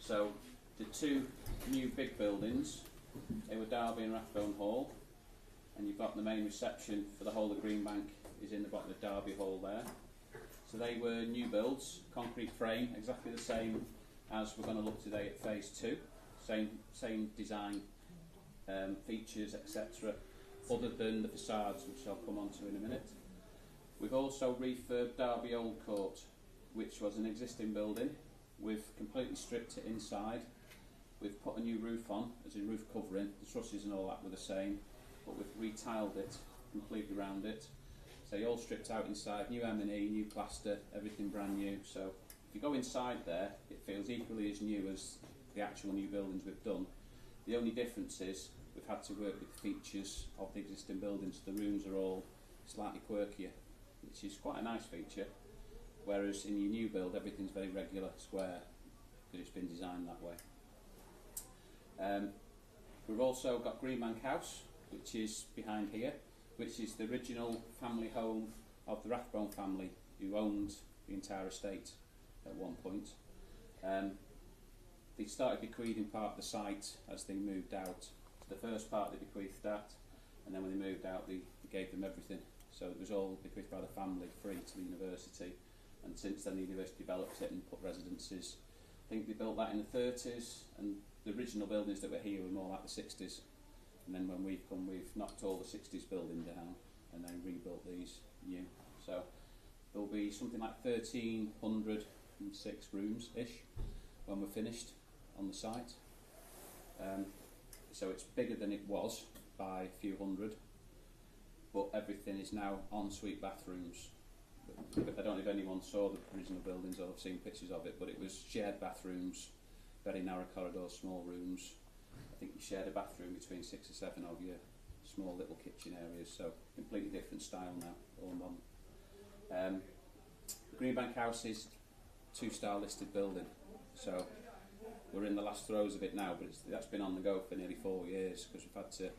So the two new big buildings, they were Derby and Rathbone Hall, and you've got the main reception for the whole of Greenbank is in the bottom of Derby Hall there. So they were new builds, concrete frame, exactly the same as we're going to look today at phase 2. Same design features, etc., other than the facades, which I'll come on to in a minute. We've also refurbed Derby Old Court, which was an existing building. We've completely stripped it inside. We've put a new roof on, as in roof covering. The trusses and all that were the same, but we've retiled it completely around it. So you're all stripped out inside, new M&E, new plaster, everything brand new. So if you go inside there, it feels equally as new as the actual new buildings we've done. The only difference is we've had to work with the features of the existing buildings. The rooms are all slightly quirkier, which is quite a nice feature. Whereas in your new build, everything's very regular, square, because it's been designed that way. We've also got Greenbank House, which is behind here, which is the original family home of the Rathbone family, who owned the entire estate at one point. They started bequeathing part of the site as they moved out. The first part they bequeathed that, and then when they moved out they gave them everything. So it was all bequeathed by the family, free to the university, and since then the university developed it and put residences. I think they built that in the 30s, and the original buildings that were here were more like the 60s. And then when we've come, we've knocked all the 60s building down and then rebuilt these new. So there'll be something like 1,306 rooms-ish when we're finished on the site. So it's bigger than it was by a few hundred, but everything is now ensuite bathrooms. I don't know if anyone saw the original buildings or have seen pictures of it, but it was shared bathrooms, very narrow corridors, small rooms. I think you shared a bathroom between 6 or 7 of you, small little kitchen areas, so completely different style now, all modern. Greenbank House is a 2-star listed building, so we're in the last throes of it now, but that's been on the go for nearly 4 years because we've had to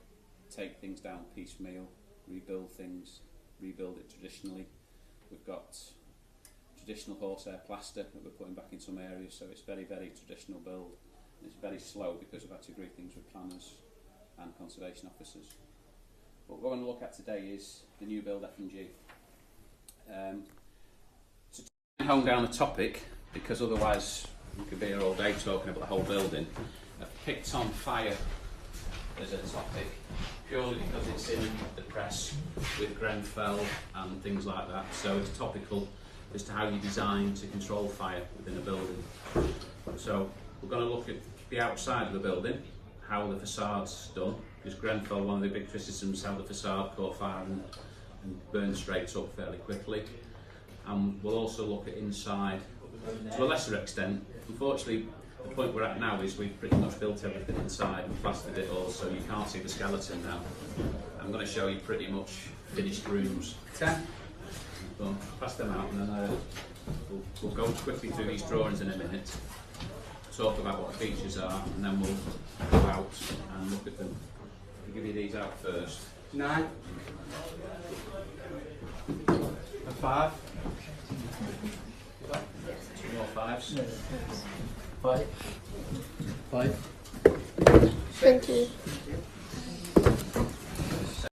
take things down piecemeal, rebuild things, rebuild it traditionally. We've got traditional horsehair plaster that we're putting back in some areas, so it's very, very traditional build. And it's very slow because we've had to agree things with planners and conservation officers. What we're going to look at today is the new build F&G. To hone down the topic, because otherwise we could be here all day talking about the whole building, I've picked on fire as a topic purely because it's in the press with Grenfell and things like that, so it's topical as to how you design to control fire within a building. So we're going to look at the outside of the building, how the facade's done, because Grenfell, one of the big criticisms, how the facade caught fire and burned straight up fairly quickly. And we'll also look at inside to a lesser extent. Unfortunately, the point we're at now is we've pretty much built everything inside and plastered it all, so you can't see the skeleton now. I'm going to show you pretty much finished rooms. 10. So pass them out, and then we'll go quickly through these drawings in a minute, talk about what the features are, and then we'll go out and look at them. I'll give you these out first. 9. A 5. 2 more 5s. 5. 5. Thank you.